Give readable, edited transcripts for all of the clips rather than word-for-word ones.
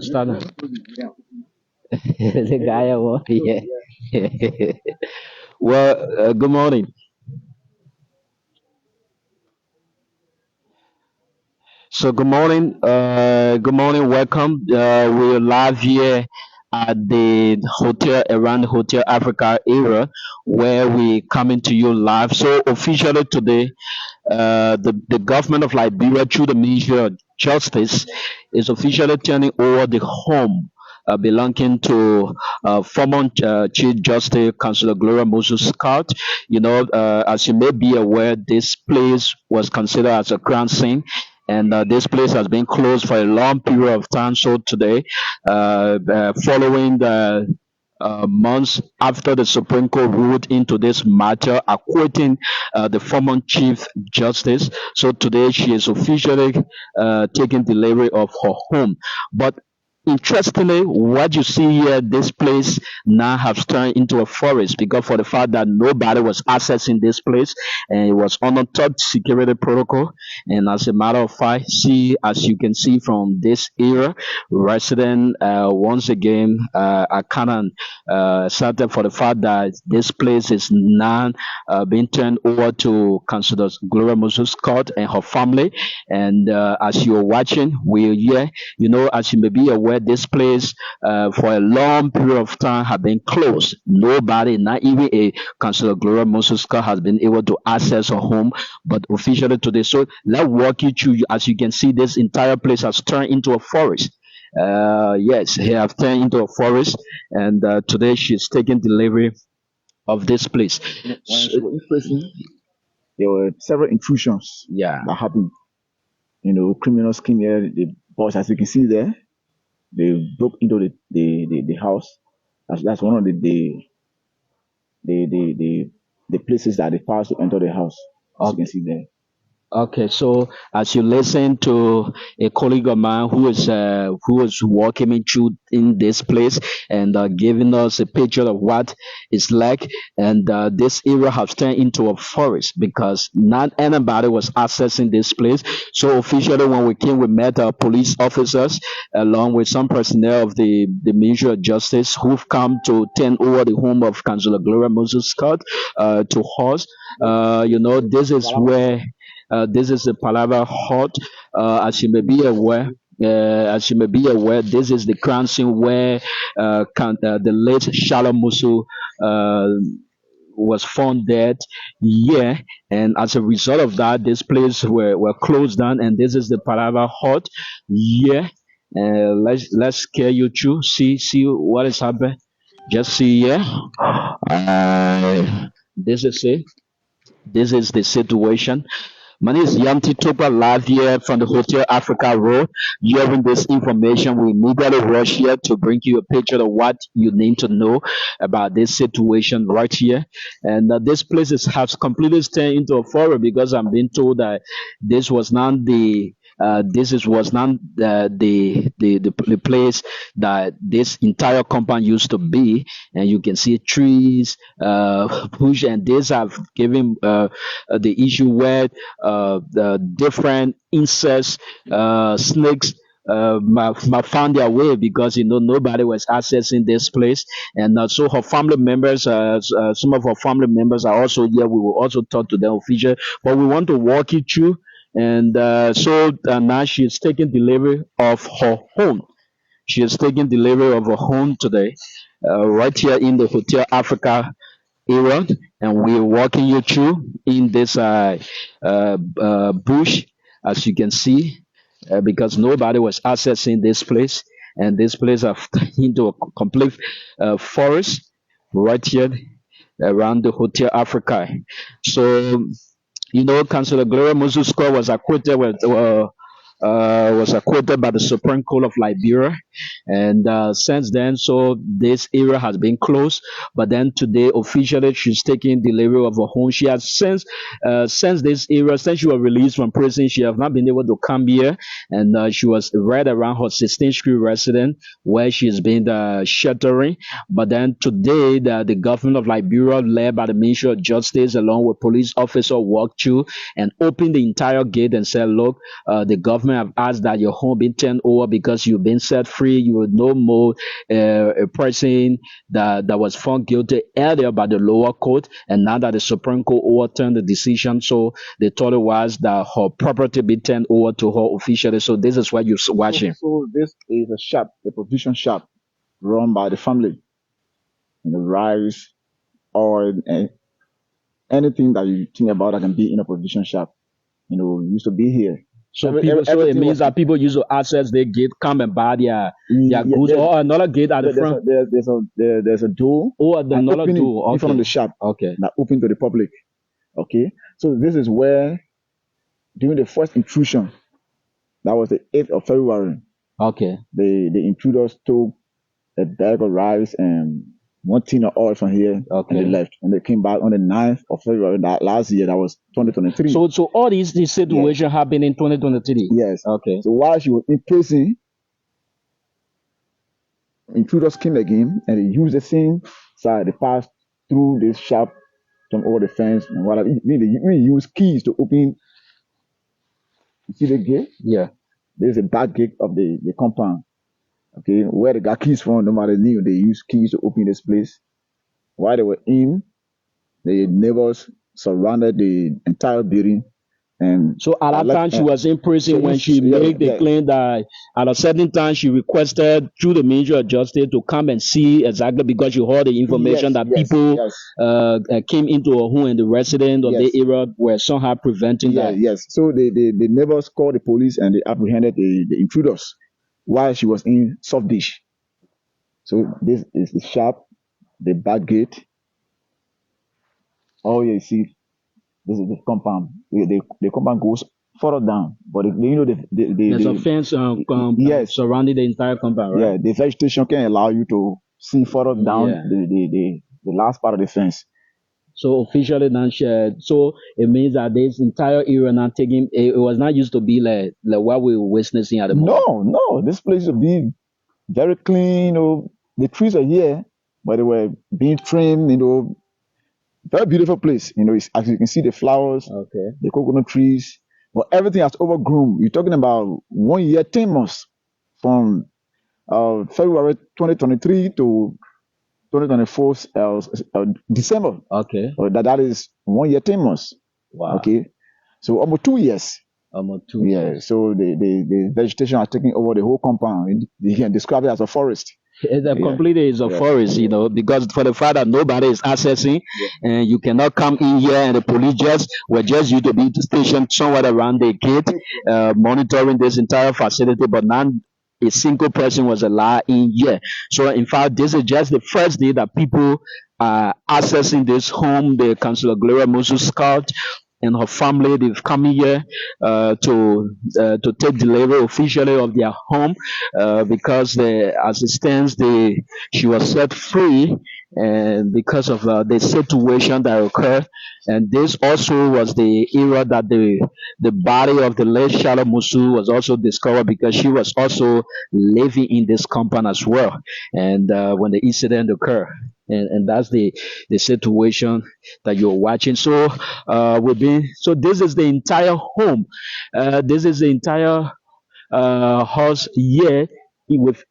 Start. The guy, yeah. Well, good morning. So, good morning. Good morning. Welcome. We're live here at the hotel around the Hotel Africa area, where we coming to you live. So, officially today, the government of Liberia, through the Ministry of Justice, is officially turning over the home belonging to former Chief Justice Councillor Gloria Musu Scott. As you may be aware, this place was considered as a crime scene. And this place has been closed for a long period of time. So today, following the months after the Supreme Court ruled into this matter, acquitting the former Chief Justice. So today she is officially taking delivery of her home. But interestingly, what you see here, this place now has turned into a forest because for the fact that nobody was accessing this place and it was under top security protocol. And as a matter of fact, see, as you can see from this area, resident once again are kind of excited for the fact that this place is now being turned over to Councillor Gloria Musu Scott and her family. And as you're watching, we're here. As you may be aware, this place for a long period of time have been closed. Nobody, not even a Councillor Gloria Musu Scott, has been able to access her home, but officially today. So let's walk you through. As you can see, this entire place has turned into a forest. Yes, he have turned into a forest, and today she's taking delivery of this place. When she was in prison, there were several intrusions Yeah. that happened. Criminals came here. The boys, as you can see there, they broke into the house. That's one of the places that they passed to enter the house. As you can see there. Okay, so as you listen to a colleague of mine who is walking me through in this place and giving us a picture of what it's like, and this area has turned into a forest because not anybody was accessing this place. So officially, when we came, we met our police officers along with some personnel of the Ministry of Justice who've come to turn over the home of Councillor Gloria Musu Scott to us. This is where. This is the Palava Hut. As you may be aware, this is the crime scene where the late Cllr Musu was found dead. Yeah, and as a result of that, this place were closed down, and this is the Palava Hut. Yeah, let's scare you through. See what is happening. Just see here. This is it. This is the situation. My name is Yamti Topa, live here from the Hotel Africa Road. Hearing this information, we immediately rush here to bring you a picture of what you need to know about this situation right here. And this place has completely turned into a forest because I'm being told that this was not was not the place that this entire compound used to be, and you can see trees, bush, and these have given the issue where the different insects, snakes. Might found their way because nobody was accessing this place, and so her family members, some of her family members are also here. We will also talk to them officially, but we want to walk you through. And now she is taking delivery of her home. She is taking delivery of her home today, right here in the Hotel Africa area, and we're walking you through in this bush, as you can see, because nobody was accessing this place, and this place have turned into a complete forest right here around the Hotel Africa. So Councillor Gloria Musu was acquitted by the Supreme Court of Liberia, And since then, so this area has been closed. But then today, officially, she's taking delivery of her home. She has since this era, since she was released from prison, she has not been able to come here, and she was right around her 16th Street residence where she's been sheltering. But then today, the government of Liberia, led by the Ministry of Justice, along with police officers, walked through and opened the entire gate and said, "Look, the government have asked that your home be turned over because you've been set free. You will no more a person that was found guilty earlier by the lower court, and now that the Supreme Court overturned the decision, so they thought it was that her property be turned over to her officially." So this is what you're watching. So this is a shop, a provision shop, run by the family. Rice, oil, and anything that you think about that can be in a provision shop. Used to be here. So it means that people used to access the gate, come and buy their goods, or another gate at the front. There's a door. Oh, another door in front of the shop. Okay. That open to the public. Okay. So this is where, during the first intrusion, that was the 8th of February. Okay. The intruders took a bag of rice and one tin of oil from here, okay, and they left. And they came back on the 9th of February last year. That was 2023. So all these situations happened in 2023? Yes. Okay. So while she was in prison, intruders came again and they used the same side. They passed through this shop, from over the fence, and whatever. They use keys to open. You see the gate? Yeah. There's a back gate of the compound. Okay, where they got keys from, nobody knew. They used keys to open this place. While they were in, the neighbors surrounded the entire building. And so at that time she was in prison, so when she made the claim that at a certain time she requested through the Ministry of Justice to come and see exactly, because she heard the information that people came into her home, and the residents of the area were somehow preventing that. Yes. So the neighbors called the police and they apprehended the intruders while she was in soft dish. So this is the shop, the back gate. Oh, yeah, you see, this is the compound. The compound goes further down, but there's a fence surrounding the entire compound, right? Yeah, the vegetation can allow you to see further down the last part of the fence. So officially now, so it means that this entire area now taking, it was not used to be like what we were witnessing at the moment. No, this place would be very clean. The trees are here, but they were being trimmed. Very beautiful place. As you can see, the flowers, the coconut trees, but everything has overgrown. You're talking about 1 year, 10 months, from February 2023 to 2024 December. Okay. That is 1 year, 10 months. Wow. Okay. So almost 2 years. Almost 2 years. So the vegetation has taken over the whole compound. You can describe it as a forest. Completely is a forest, because for the fact that nobody is accessing, and you cannot come in here, and the police were just used to be stationed somewhere around the gate, monitoring this entire facility, but now a single person was allowed in here. So in fact, this is just the first day that people are accessing this home. The Cllr Gloria Musu Scout and her family, they've come here to take delivery officially of their home, because the assistants, she was set free, and because of the situation that occurred. And this also was the era that the body of the late Cllr Musu was also discovered, because she was also living in this compound as well, and when the incident occurred. And that's the situation that you're watching. So so this is the entire home. This is the entire house here with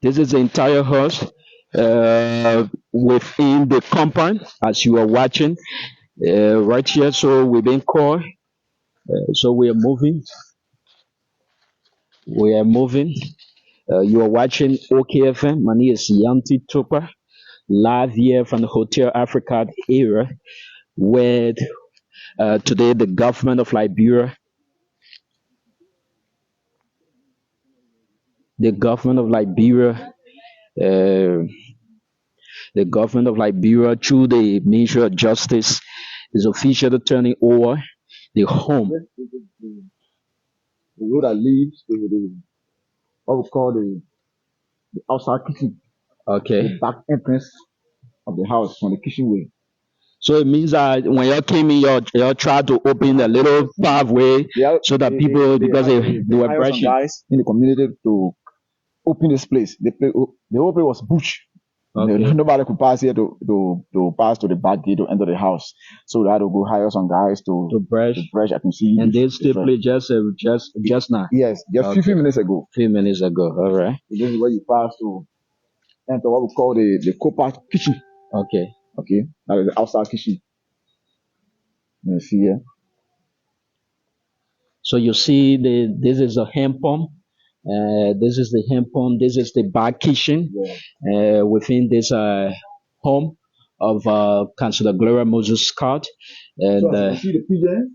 This is the entire house within the compound, as you are watching right here. So we've been called. So we are moving. You are watching OKFM. My name is Yanti Tupa, live here from the Hotel Africa area, where today the government of Liberia, the government of Liberia through the Ministry of Justice is officially turning over the home the road that leads to the what we call the outside kitchen, Okay. the back entrance of the house from the kitchen way. So it means that when you came in, you tried to open a little pathway so that people, because they were hire some brushing. guys in the community to open this place. The whole place was bush. Okay. Nobody could pass here to pass to the back gate to enter the house. So they had to go hire some guys to brush. I can see. And they still play just now. Yes, just Okay. few minutes ago. Few minutes ago. All right. This is where you pass to enter what we call the co-part kitchen. Okay. Okay, that is the outside kitchen. You see here. So you see this is a hand pump. This is the hand pump. This is the back kitchen. Yeah. Within this home of Councillor Gloria Musu Scott. And So as you see the pigeons,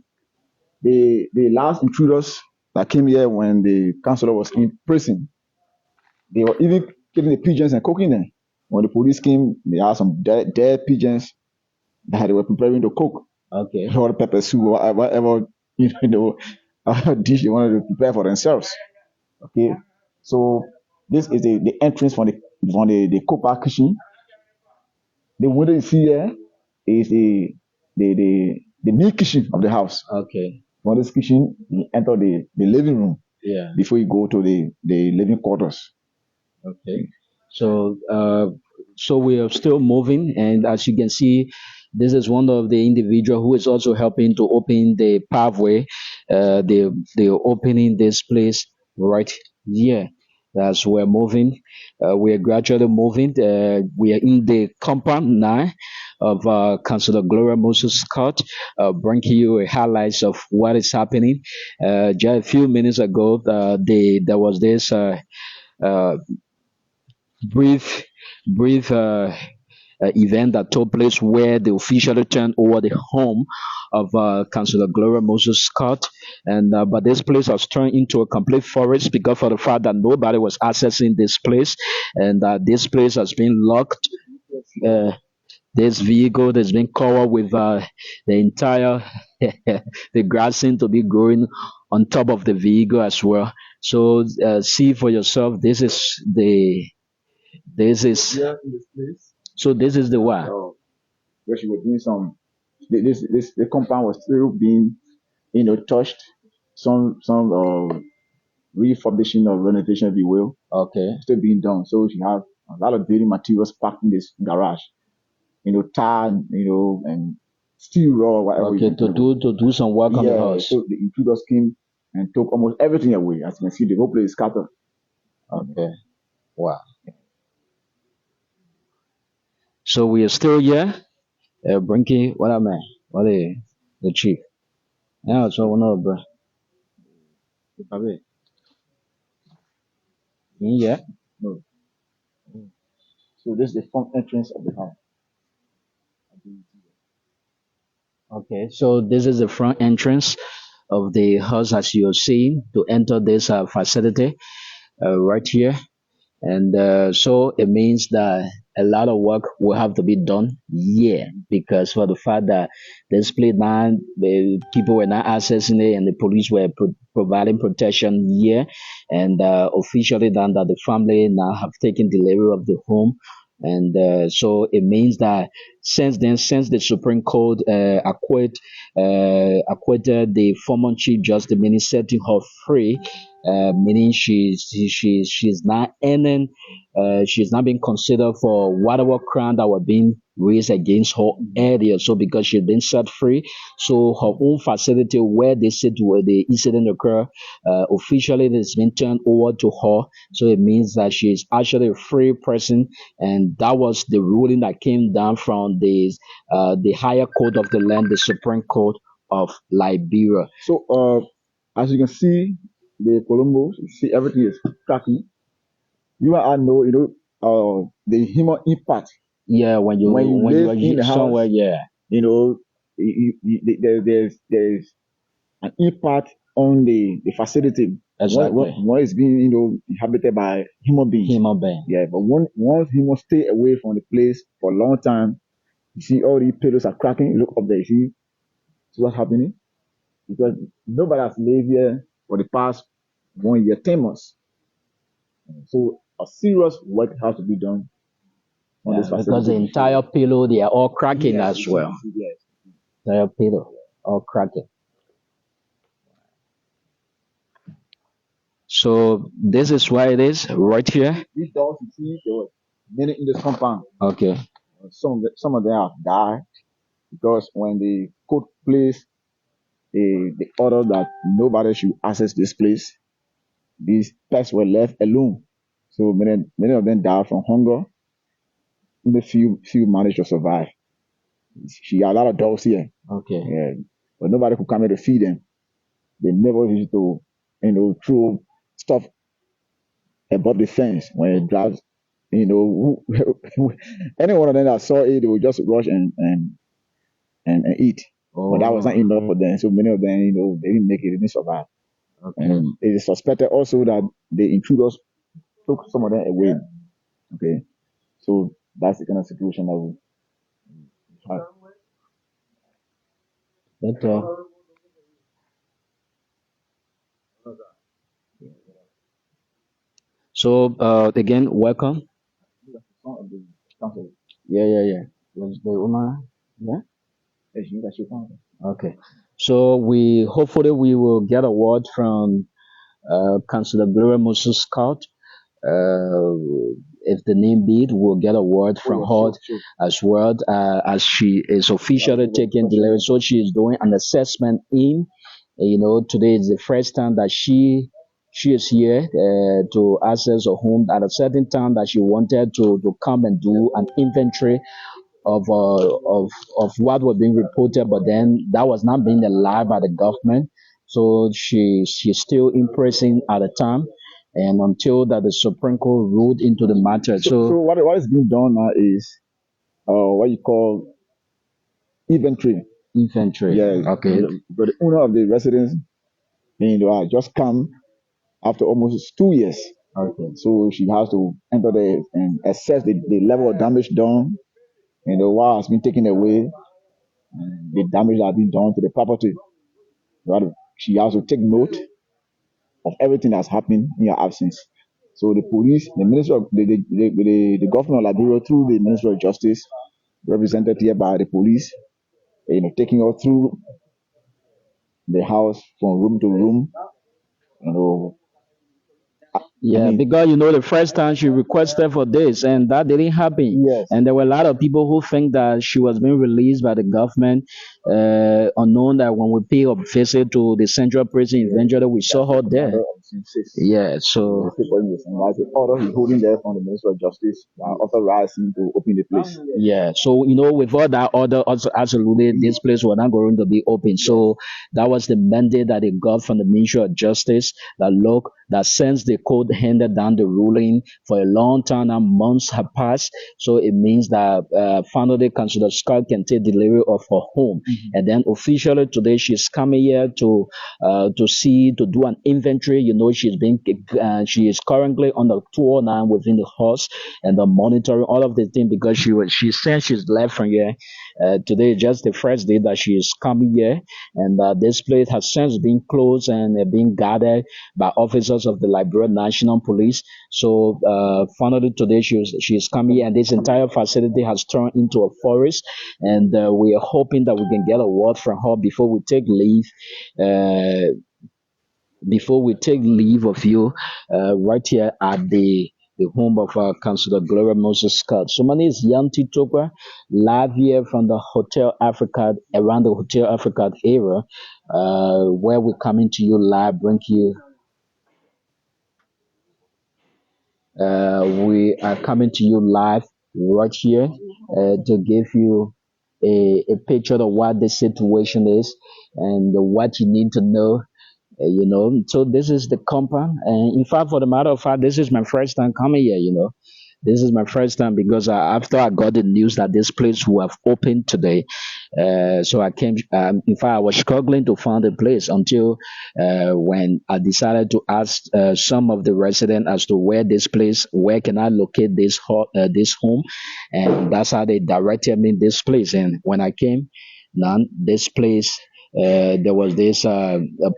the last intruders that came here when the councillor was in prison, they were even killing the pigeons and cooking them. When the police came, they had some dead pigeons that they were preparing to cook. Okay. Or pepper soup or whatever dish they wanted to prepare for themselves. Okay. So this is the entrance from the copper kitchen. The window you see here is the main kitchen of the house. Okay. From this kitchen, you enter the living room. Yeah. Before you go to the living quarters. Okay. So so we are still moving, and as you can see, this is one of the individual who is also helping to open the pathway. They're opening this place right here. As we're moving, we are gradually moving. We are in the compound now of Councillor Gloria Musu Scott, bringing you a highlights of what is happening. Just a few minutes ago, there was this uh, brief event that took place where they officially turned over the home of Councillor Gloria Musu Scott, and but this place was turned into a complete forest because of the fact that nobody was accessing this place, and this place has been locked. This vehicle has been covered with the entire the grass seems to be growing on top of the vehicle as well. So see for yourself. This is Here in this place. so this is the one. Where she was doing some. The compound was still being, touched. Some refurbishing or renovation, if you will, Okay. still being done. So she have a lot of building materials packed in this garage. Tar, and steel raw, whatever. Okay, to do some work on the house. So the intruders came and took almost everything away. As you can see, the whole place is scattered. Okay. Wow. So we are still here. Brinky, what am I? What the chief? Yeah, so one of bro. Yeah. No. So this is the front entrance of the house. Okay, so this is the front entrance of the house as you're seeing to enter this facility right here. And so it means that a lot of work will have to be done here because for the fact that this place now, the people were not accessing it and the police were providing protection here. And officially done that the family now have taken delivery of the home. And so it means that since the Supreme Court acquitted the former Chief Justice, meaning setting her free, meaning she's not earning, she's not being considered for whatever crime that were being raised against her earlier. So because she's been set free, so her own facility where they said where the incident occurred, officially it has been turned over to her. So it means that she is actually a free person, and that was the ruling that came down from the higher court of the land, the Supreme Court of Liberia. So as you can see, the Columbus, you see everything is cracking. You and I know, the human impact. Yeah, when you live in the somewhere, house, yeah. There's an impact on the facility. Exactly. When it's being, inhabited by human beings. Human being. Yeah, but once humans stay away from the place for a long time, you see all the pillars are cracking. You look up there, you see what's happening. Because nobody has lived here for the past 1 year, 10 months. So a serious work has to be done on this facility. Because the entire pillow, they are all cracking as well. Yes. Entire pillow, all cracking. So this is why it is right here. These dogs, you see, there were many in this compound. Okay. Some of them have died because when the court placed the order that nobody should access this place, these pets were left alone. So many of them died from hunger. Only few managed to survive. She had a lot of dogs here. Okay. Yeah, but nobody could come here to feed them. They never used to, throw stuff above the fence when it drives. Any one of them that saw it, they would just rush and eat. But that was not enough for them. So many of them, they didn't make it, they didn't survive. Okay. And it is suspected also that the intruders took some of them away. Okay. So that's the kind of situation that we have. So again, welcome. Yeah. Was the owner? Yeah. Okay. So we hopefully we will get a word from Cllr Gloria Musu Scout. If the name be, we'll get a word from her as well, as she is officially taking delivery. So she is doing an assessment in. Today is the first time that she is here to access a home at a certain time that she wanted to come and do an inventory of what was being reported, but then that was not being allowed by the government. So she's still impressing at the time, and until that the Supreme Court ruled into the matter. So what is being done now is what you call inventory. Inventory. Yeah. Okay. But the owner of the residence, just come after almost 2 years. Okay. So she has to enter there and assess the level of damage done, what has been taken away, and the damage that has been done to the property. She has to take note of everything that's happened in your absence. So the police, the minister, the governor of Liberia through the Minister of Justice, represented here by the police, taking her through the house from room to room, Yeah, because the first time she requested for this and that didn't happen. Yes. And there were a lot of people who think that she was being released by the government, unknown that when we pay a visit to the central prison, eventually we saw her there. Yeah, so the order he's holding there from the Minister of Justice authorized him to open the place. Yeah, so with all that order, also absolutely this place was not going to be open. So that was the mandate that they got from the Ministry of Justice. That since the court handed down the ruling for a long time now, months have passed. So it means that finally Cllr Scott can take delivery of her home, and then officially today she's coming here to do an inventory. She is currently on the 209 within the house and the monitoring all of the thing because she said she's left from here. Today is just the first day that she is coming here, and this place has since been closed and been guarded by officers of the Liberia National Police. So finally today she is coming here, and this entire facility has turned into a forest, and we are hoping that we can get a word from her before we take leave. Before we take leave of you, right here at the home of our Cllr Gloria Musu Scott. So my name is Yanti Tokwa, live here from the Hotel Africa, around the Hotel Africa area, where we're coming to you live, we are coming to you live right here to give you a picture of what the situation is and what you need to know. So this is the compound, and in fact, for the matter of fact, this is my first time coming here. This is my first time because after I got the news that this place will have opened today, so I came. In fact, I was struggling to find a place until when I decided to ask some of the residents as to where can I locate this home, and that's how they directed me this place. And when I came, now this place there was this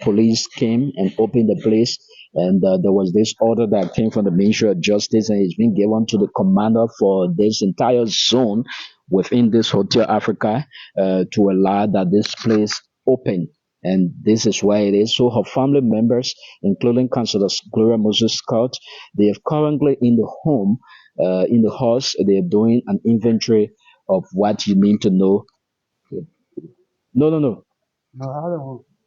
police came and opened the place, and there was this order that came from the Ministry of Justice, and it's been given to the commander for this entire zone within this Hotel Africa to allow that this place open. And this is why it is. So her family members, including Councillor Gloria Musu Scott, they are currently in the home, in the house. They're doing an inventory of what you need to know. No, no, no.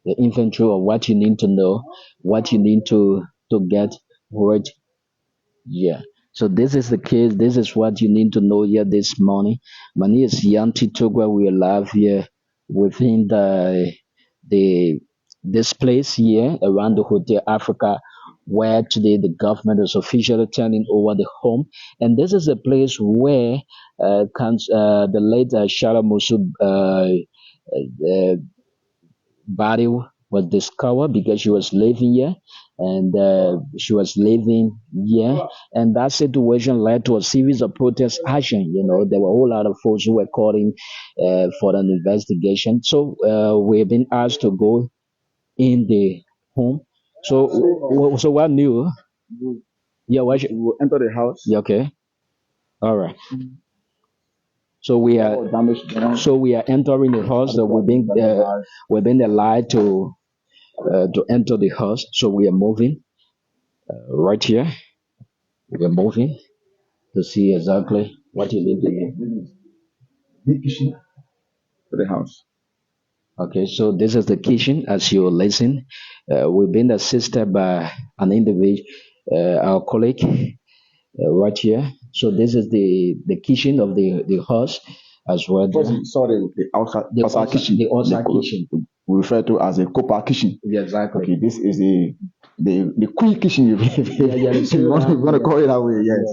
The inventory of what you need to know, what you need to get right. Yeah. So this is the case. This is what you need to know here this morning. My name is Yanti Togwa. We are live here within the this place here around the Hotel Africa, where today the government is officially turning over the home. And this is a place where the late Cllr Musu body was discovered because she was living here, and and that situation led to a series of protest action. There were a whole lot of folks who were calling for an investigation. So we've been asked to go in the home. So what new? Yeah, what? We will enter the house. Yeah, okay, all right. So we are entering the house. We've been allowed to enter the house. So we are moving right here. We are moving to see exactly what you need to do. The kitchen to the house. Okay, so this is the kitchen as you listen. We've been assisted by an individual, our colleague, right here. So this is the kitchen of the house as well. First, we saw the outside kitchen. The outside kitchen. We refer to as a copper kitchen. Yeah, exactly. Okay, this is the queen kitchen. You want to call it that way? Yes. Yeah.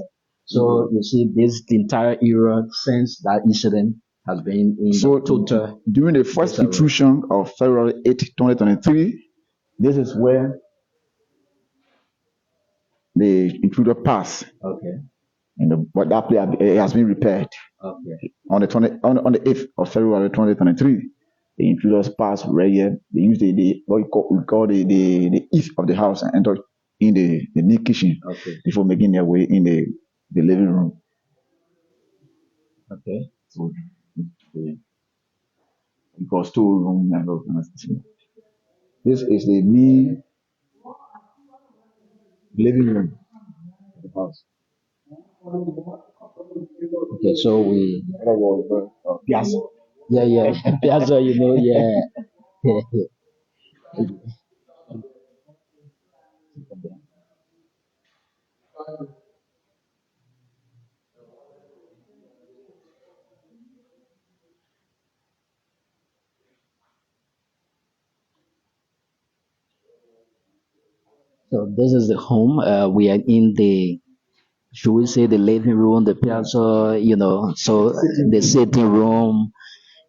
So you see, the entire era since that incident has been in So total. during the first intrusion of February 8, 2023, this is where the intruder passed. Okay. But that place has been repaired. Okay. On the 8th of February 2023, the intruders passed right here. They used what we call the east of the house and entered in the new kitchen. Okay. Before making their way in the living room. Okay. So it was storeroom and all kind of stuff. This is the main living room of the house. Okay, so we. That was piazza. Yeah. Piazza, yeah. So this is the home. We are in should we say the living room, the piazza, so the sitting room.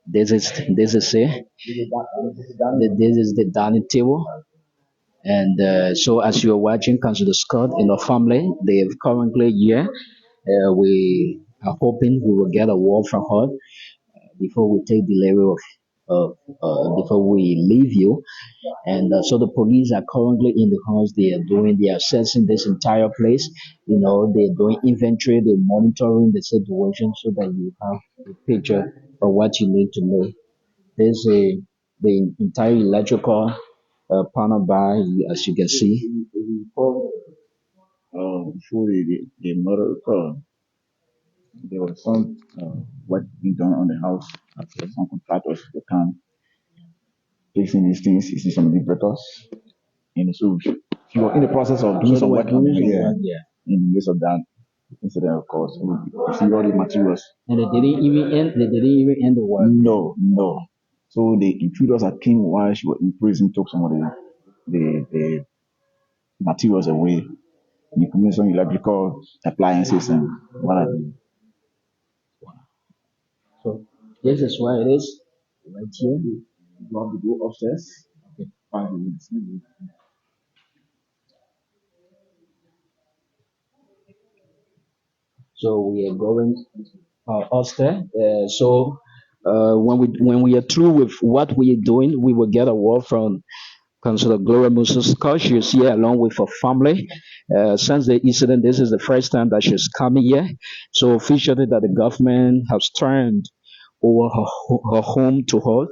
This is it. This is the dining table. And so as you're watching, Councillor Scott and her family, they're currently here. We are hoping we will get a word from her before we take delivery before we leave you. And so the police are currently in the house. They are assessing this entire place. They're doing inventory, they're monitoring the situation so that you have a picture of what you need to know. There's the entire electrical panel by, as you can see. Before the murder occurred, there was some work being done on the house. Okay. Some contractors who come fixing these things, you see some liberators. And so she was in the process of doing some work on the in the midst of that incident, of course. You see all the materials. And they didn't even end the work. No. So the intruders that came while she was in prison took some of the materials away, including some electrical appliances and what have you. So this is where it is, right here. You have to go upstairs. Okay. 5 minutes. So we are going upstairs. So When we are through with what we are doing, we will get a word from Cllr Gloria Musu because she's here along with her family. Since the incident, this is the first time that she's coming here. So officially that the government has turned over her home to her,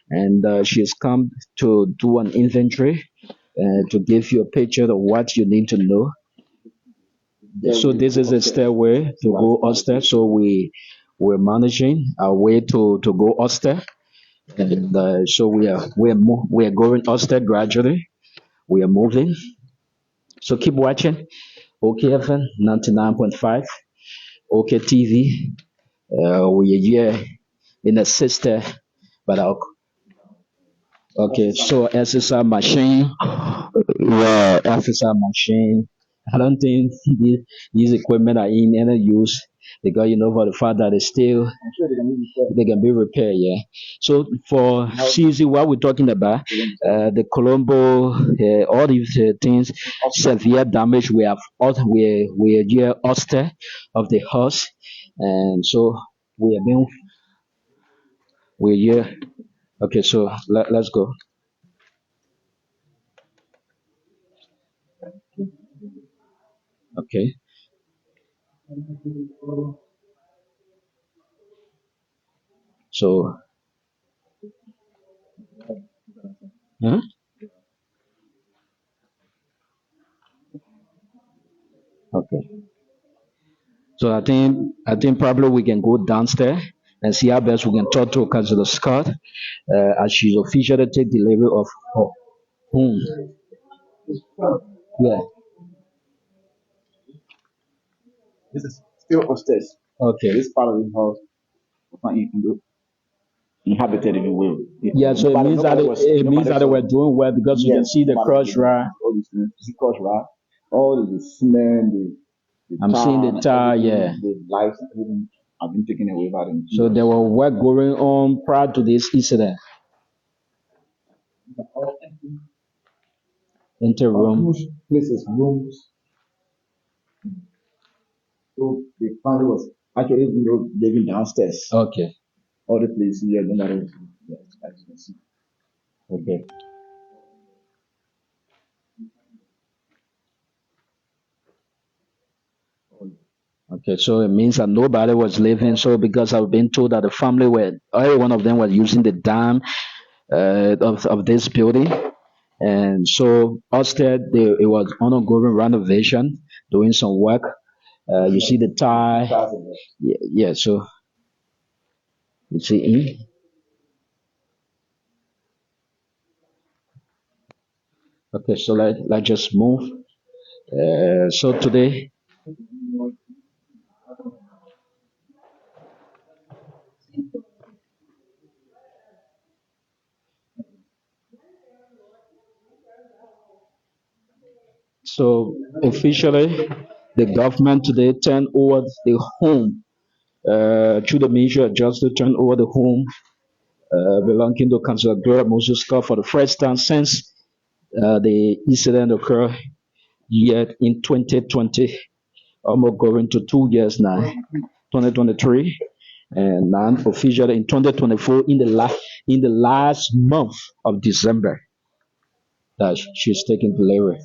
and she's come to do an inventory to give you a picture of what you need to know. So this is a stairway to go upstairs. So we're managing our way to go upstairs, and so we are going upstairs gradually. We are moving. So keep watching. OKFN 99.5, OK TV. We are here in a sister, but okay. So SSR machine, yeah, SSR machine. I don't think these equipment are in any use because for the fact that they can be repaired. Yeah. So for CZ, what we're talking about, the Colombo, all these things, severe damage. We have we are here outside of the house, and so we have been we're here. Okay, so let's go. Okay. So, huh? Okay. So I think probably we can go downstairs and see how best we can talk to Councilor Scott as she's officially take delivery of her home. Yeah. This is still upstairs. Okay. This part of the house was not inhabited, if you will. Yeah. So it means that it means that they were doing well because you can see the crush right. All these things. You see crush right. All the cement, the I'm seeing the tar. Yeah. the lights, everything have been taken away by them. So there were work going on prior to this incident. Enter room. Places, rooms. So the family was actually, living downstairs. Okay. All the places here, nobody was, yes, as you can see. Okay. Okay, so it means that nobody was living. So because I've been told that the family were, every one of them was using the dam of this building, and so upstairs it was ongoing renovation, doing some work. You see the tie, yeah, yeah. So you see, okay. So let's just move. So today, so officially, the government today turned over the home through the measure just to turn over the home belonging to Cllr Gloria Musu for the first time since the incident occurred yet in 2020, almost going to 2 years now, 2023, and now officially in 2024 in the last month of December that she's taking delivery.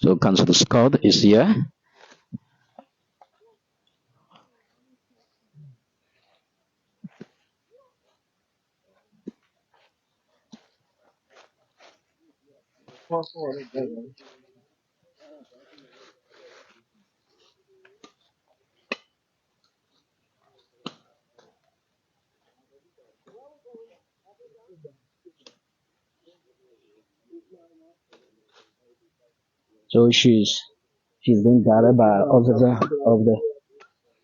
So Councillor Scott is here. So she's been guarded by officer of the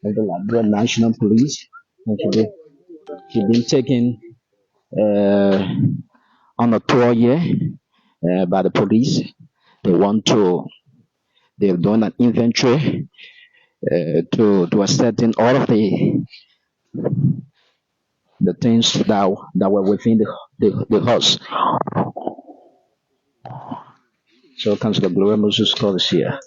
Liberia National Police, and she been taken uh, on a tour here by the police. They want to they're doing an inventory to ascertain all of the things that were within the house. So Councillor Gloria Musu call is here.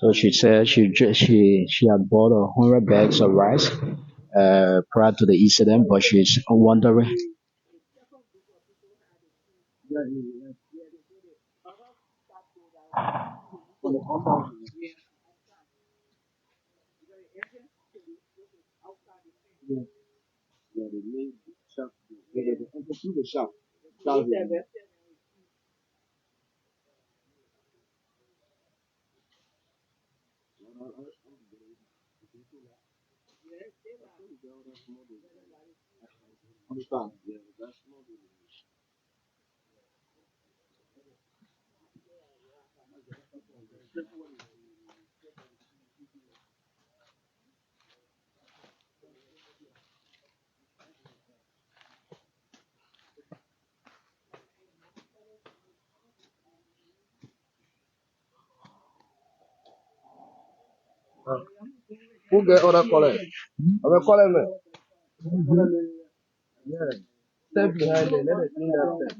So she said she had bought 100 bags of rice prior to the incident, but she's wondering. Who get other color? Other color, man. Yeah. Step behind it. Let it clean that step.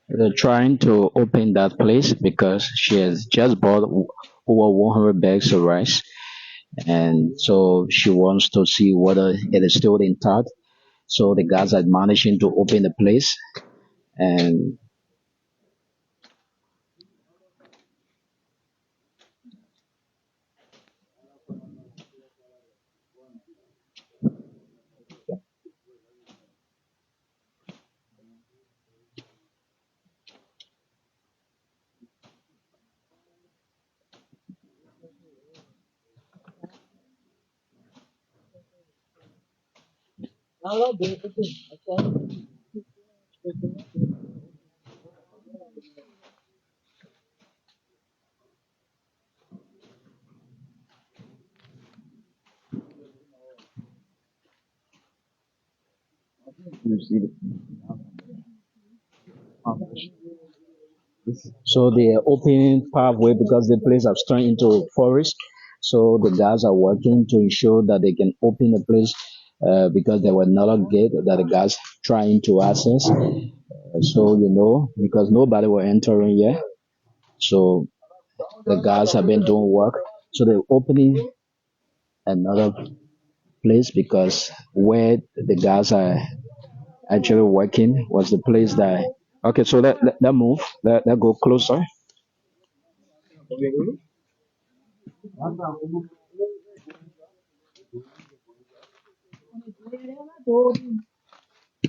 They're trying to open that place because she has just bought over 100 bags of rice, and so she wants to see whether it is still intact. So the guys are managing to open the place, and so they're opening pathway because the place has turned into forest. So the guys are working to ensure that they can open the place because there were another gate that the guys trying to access. So because nobody were entering here, so the guys have been doing work. So they're opening another place because where the guys are actually working was the place that. Okay, so let move. Let go closer.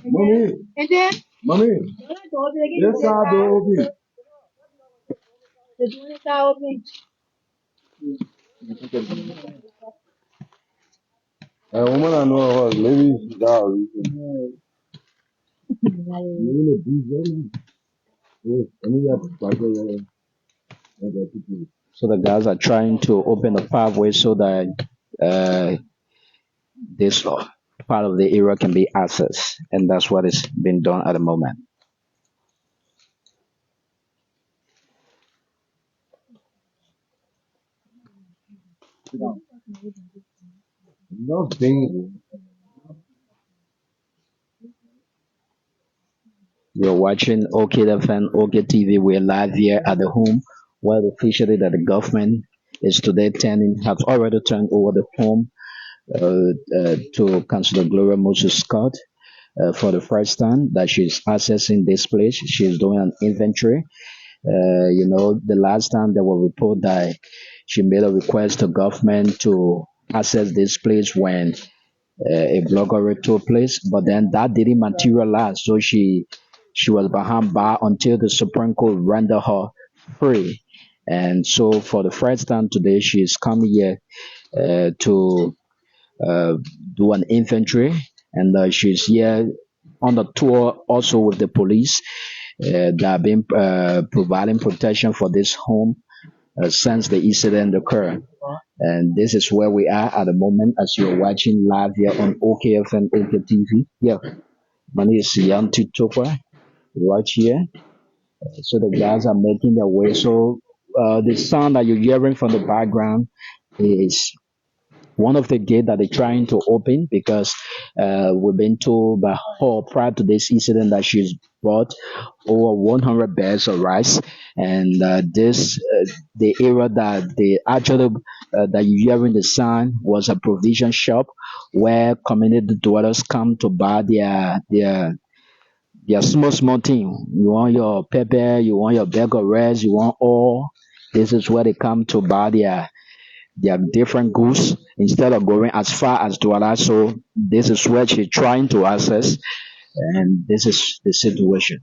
Mommy. Mommy. Yes, sir. Open. A woman I know her, maybe she's out. Maybe the bees, yes, I mean, you have to start there, So the guys are trying to open a pathway so that uh, this part of the area can be accessed, and that's what is being done at the moment. Nothing. You're watching OKFN, OKTV. We're live here at the home where officially that the government is today turning, have already turned over the home to Councillor Gloria Musu Scott for the first time that she's accessing this place. She's doing an inventory. The last time there were reports that she made a request to government to access this place when a blogger took place, but then that didn't materialize. So she was behind bar until the Supreme Court rendered her free. And so for the first time today, she's come here to uh, do an inventory, and she's here on the tour also with the police that have been providing protection for this home since the incident occurred. And this is where we are at the moment as you're watching live here on OKFN OKTV. Yeah, my name is Yanti Topa right here. So the guys are making their way. So the sound that you're hearing from the background is one of the gate that they're trying to open because we've been told by her prior to this incident that she's bought over 100 bags of rice, and this the area that they actually that you hear in the sound was a provision shop where community dwellers come to buy their small thing. You want your pepper, you want your bag of rice, you want all. This is where they come to buy their different goods instead of going as far as Douala. So this is where she's trying to access, and this is the situation.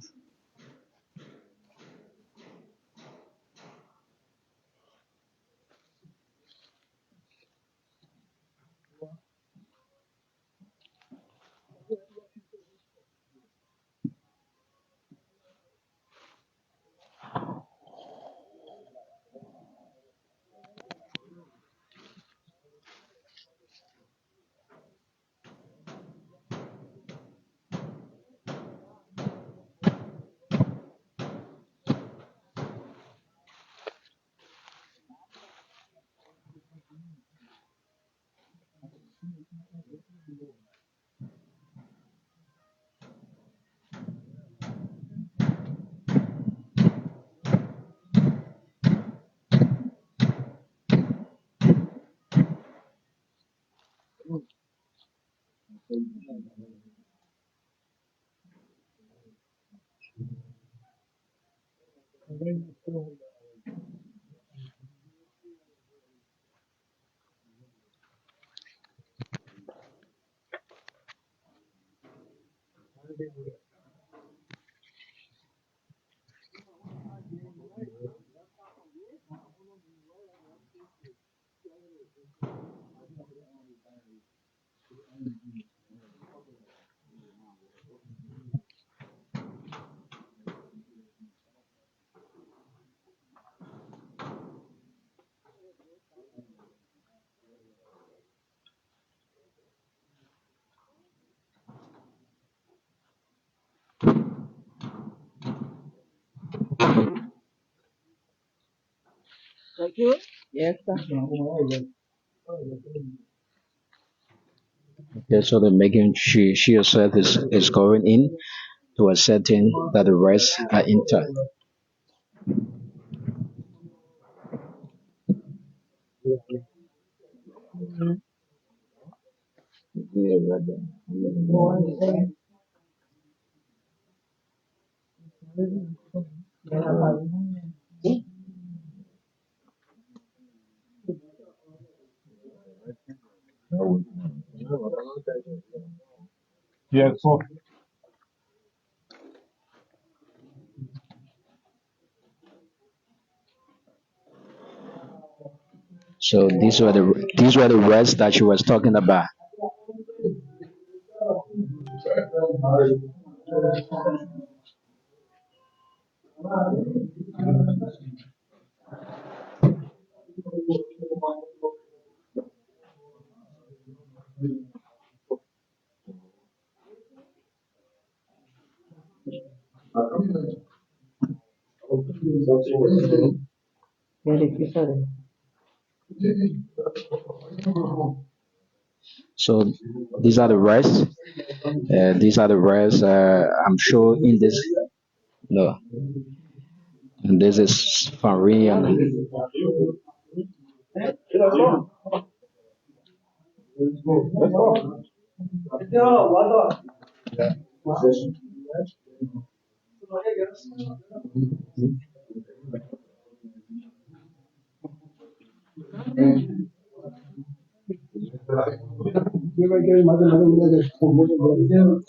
Okay, so they're making she herself is going in to ascertain that the rest are intact. Yes, so So these were the rest that she was talking about. So these are the rest. These are the rest. I'm sure in this no, and this is Faria.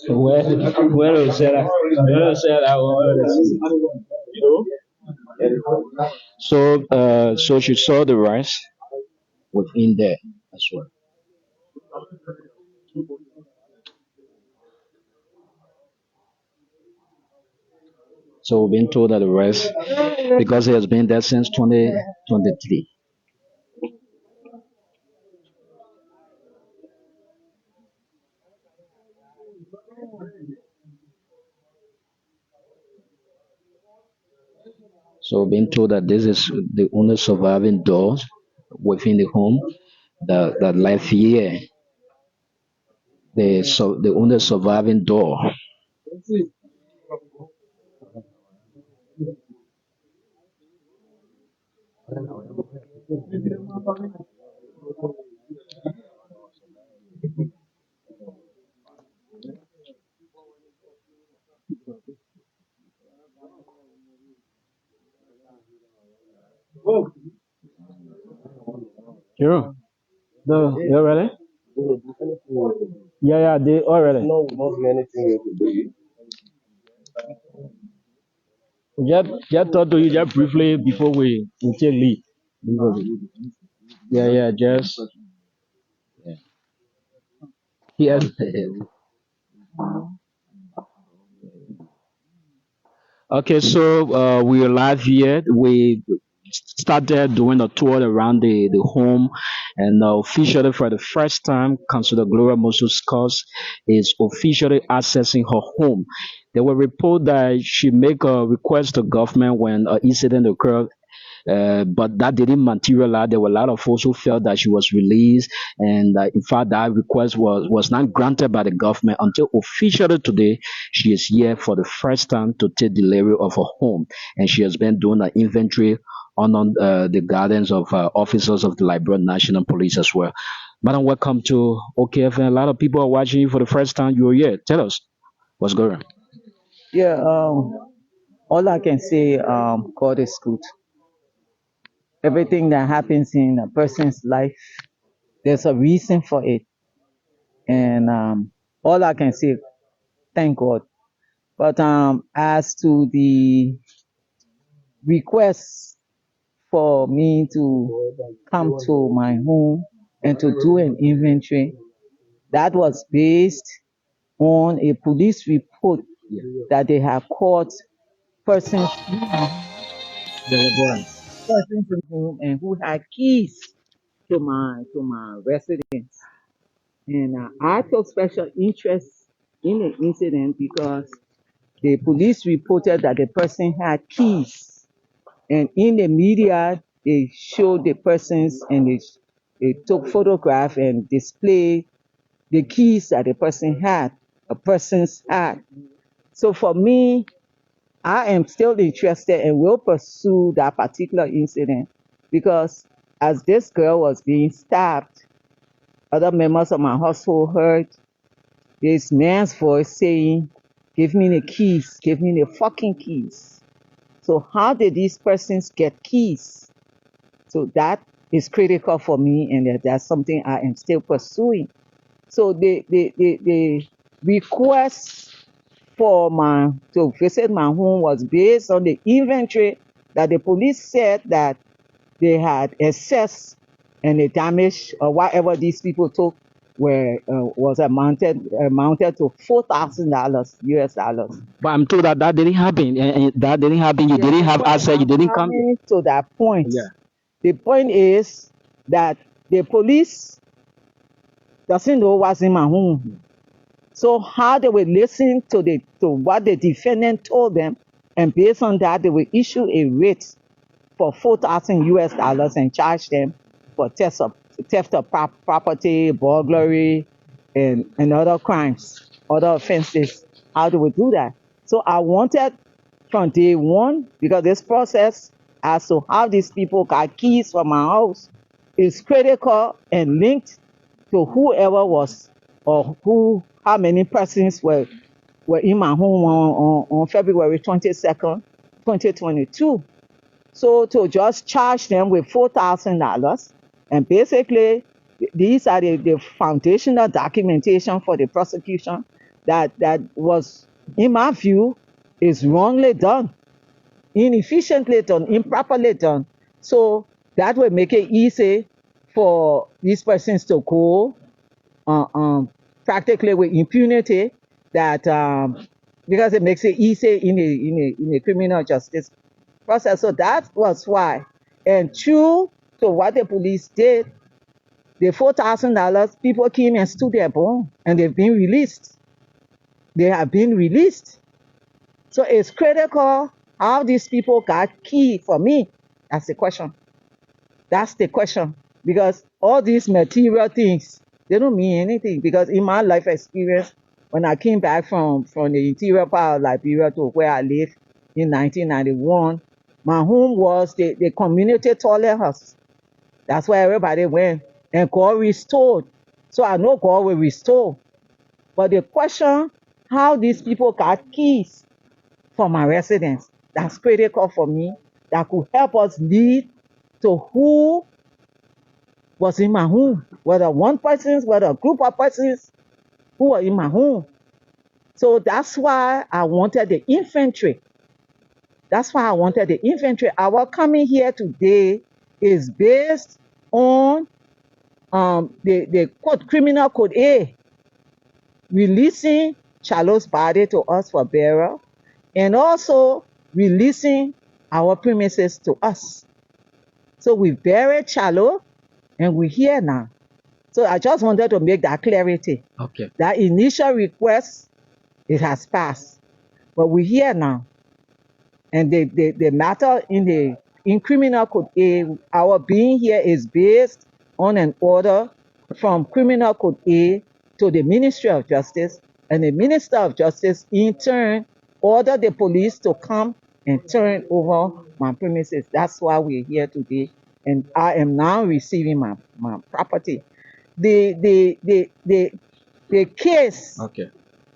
Where is that? Where is that? So she saw the rice within there as well. So we've been told that the rice, because it has been there since 2023. So we've been told that this is the only surviving door within the home that left here. The only surviving door. Sure. No, you ready? Yeah, they already. No, not anything you could do. Just talk to you just briefly before we take leave. Yeah, just yes. Okay, so we are live here. We started doing a tour around the home, and officially for the first time, Cllr Gloria Musu's cause is officially accessing her home. There were reports that she make a request to government when an incident occurred, but that didn't materialize. There were a lot of folks who felt that she was released, and in fact, that request was not granted by the government until officially today. She is here for the first time to take delivery of her home, and she has been doing an inventory on the gardens of officers of the Liberia National Police as well. Madam, welcome to OKFN. A lot of people are watching you for the first time. You're here. Tell us what's going on. Yeah, all I can say, God is good. Everything that happens in a person's life, there's a reason for it. And all I can say, thank God. But as to the request for me to come to my home and to do an inventory, that was based on a police report that they have caught persons persons in home and who had keys to my residence. And I took special interest in the incident because the police reported that the person had keys, and in the media they showed the persons and they took photograph and displayed the keys that the person had, a person's had. So for me, I am still interested and will pursue that particular incident because as this girl was being stabbed, other members of my household heard this man's voice saying, "Give me the keys, give me the fucking keys." So how did these persons get keys? So that is critical for me, and that's something I am still pursuing. So the request for to visit my home was based on the inventory that the police said that they had assessed, and the damage or whatever these people took was amounted to $4,000 US dollars. But I'm told that that didn't happen. And that didn't happen. You didn't have access. You didn't come. To that point. Yeah. The point is that the police doesn't know what's in my home. So how they will listen to what the defendant told them And based on that, they will issue a rate for $4,000 and charge them for theft of property, burglary, and other crimes, other offenses. How do we do that? So I wanted from day one, because this process as to how these people got keys from my house is critical and linked to whoever was or how many persons were in my home on February 22nd, 2022. So to just charge them with $4,000, and basically these are the foundational documentation for the prosecution that was, in my view, is wrongly done, inefficiently done, improperly done. So that will make it easy for these persons to go practically with impunity. That because it makes it easy in a criminal justice process. So that was why. And true to what the police did, the $4,000, people came and stood their bond, and they've been released. They have been released. So it's critical how these people got key for me. That's the question. That's the question. Because all these material things, they don't mean anything. Because in my life experience, when I came back from the interior part of Liberia to where I lived in 1991, my home was the community toilet house. That's where everybody went. And God restored. So I know God will restore. But the question, how these people got keys for my residence, that's critical for me. That could help us lead to who was in my home. Whether one person, whether a group of persons who were in my home. So that's why I wanted the infantry. That's why I wanted the infantry. Our coming here today is based on the criminal code A, releasing Cllr's body to us for burial, and also releasing our premises to us. So we buried Cllr, and we're here now. So I just wanted to make that clarity. Okay. That initial request, it has passed, but we're here now. And the matter in criminal code A, our being here is based on an order from criminal code A to the Ministry of Justice, and the Minister of Justice in turn ordered the police to come and turn over my premises. That's why we're here today, and I am now receiving my property. The case, Okay.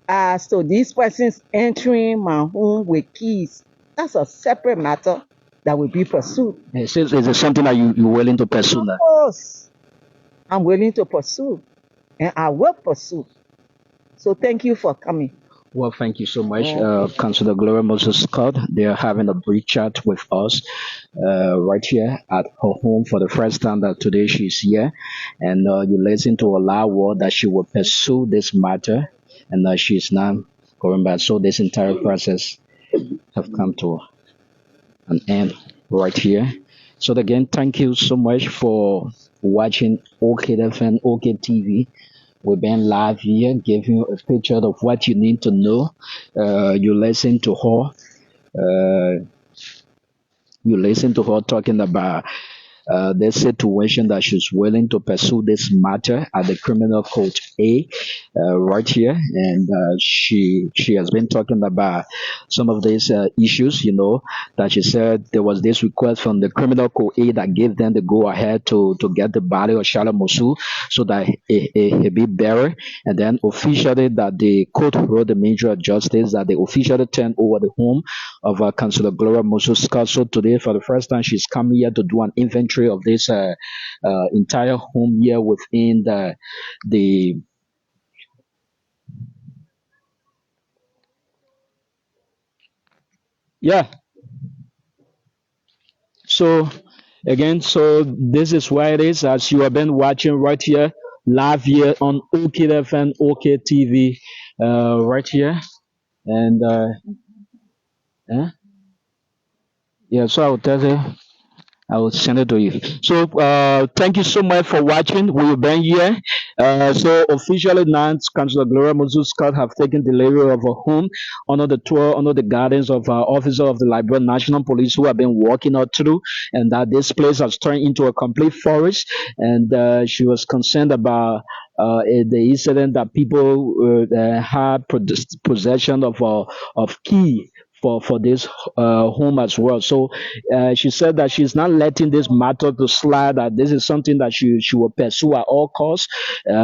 as to these persons entering my home with keys, that's a separate matter that will be pursued. Is it something that you're willing to pursue Of now? course, I'm willing to pursue, and I will pursue. So thank you for coming. Well, thank you so much, Councillor Gloria Musu Scott. They are having a brief chat with us right here at her home for the first time that today she's here. And you listen to a loud word that she will pursue this matter, and she's now going back. So this entire process have come to an end right here. So again, thank you so much for watching OKFN, OK TV. We've been live here, giving you a picture of what you need to know. You listen to her. You listen to her talking about the situation that she's willing to pursue this matter at the criminal court A right here, and she has been talking about some of these issues, that she said there was this request from the criminal court A that gave them the go ahead to get the body of Cllr Musu so that it be buried, and then officially that the court wrote the Ministry of Justice that they officially turned over the home of Councillor Gloria Musu Scott. So today, for the first time, she's come here to do an inventory of this entire home here within the yeah. So again, so this is where it is, as you have been watching right here live here on OKFN, OK TV, right here, and yeah. So I will tell you. I will send it to you. So thank you so much for watching. We've been here. So officially now, Councillor Gloria Musu Scott have taken delivery of a home under the tour, under the guidance of officer of the Liberia National Police who have been walking her through, and that this place has turned into a complete forest. And she was concerned about the incident that people had possession of key for this home as well. So she said that she's not letting this matter to slide, that this is something that she will pursue at all costs.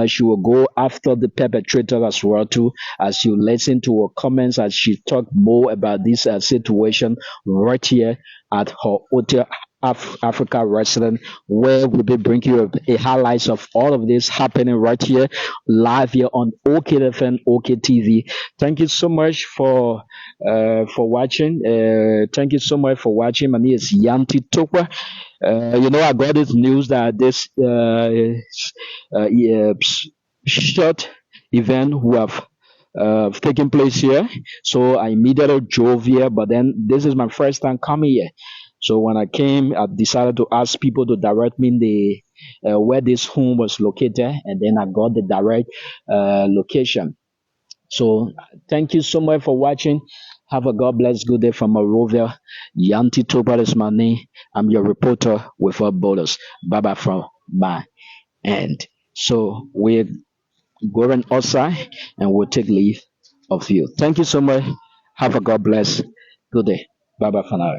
She will go after the perpetrator as well too, as you listen to her comments as she talked more about this situation right here at her hotel Africa resident, where we'll be bringing you a highlights of all of this happening right here, live here on OKFM, OKTV. Thank you so much for watching. Thank you so much for watching. My name is Yanti Tokwa. I got this news that this short event will have taken place here. So I immediately drove here, but then this is my first time coming here. So when I came, I decided to ask people to direct me in the where this home was located, and then I got the direct location. So thank you so much for watching. Have a God bless good day from Monrovia. Yanti Toba is my name. I'm your reporter without borders. Bye bye from my end. So we're going outside and we'll take leave of you. Thank you so much. Have a God bless good day. Bye bye for now.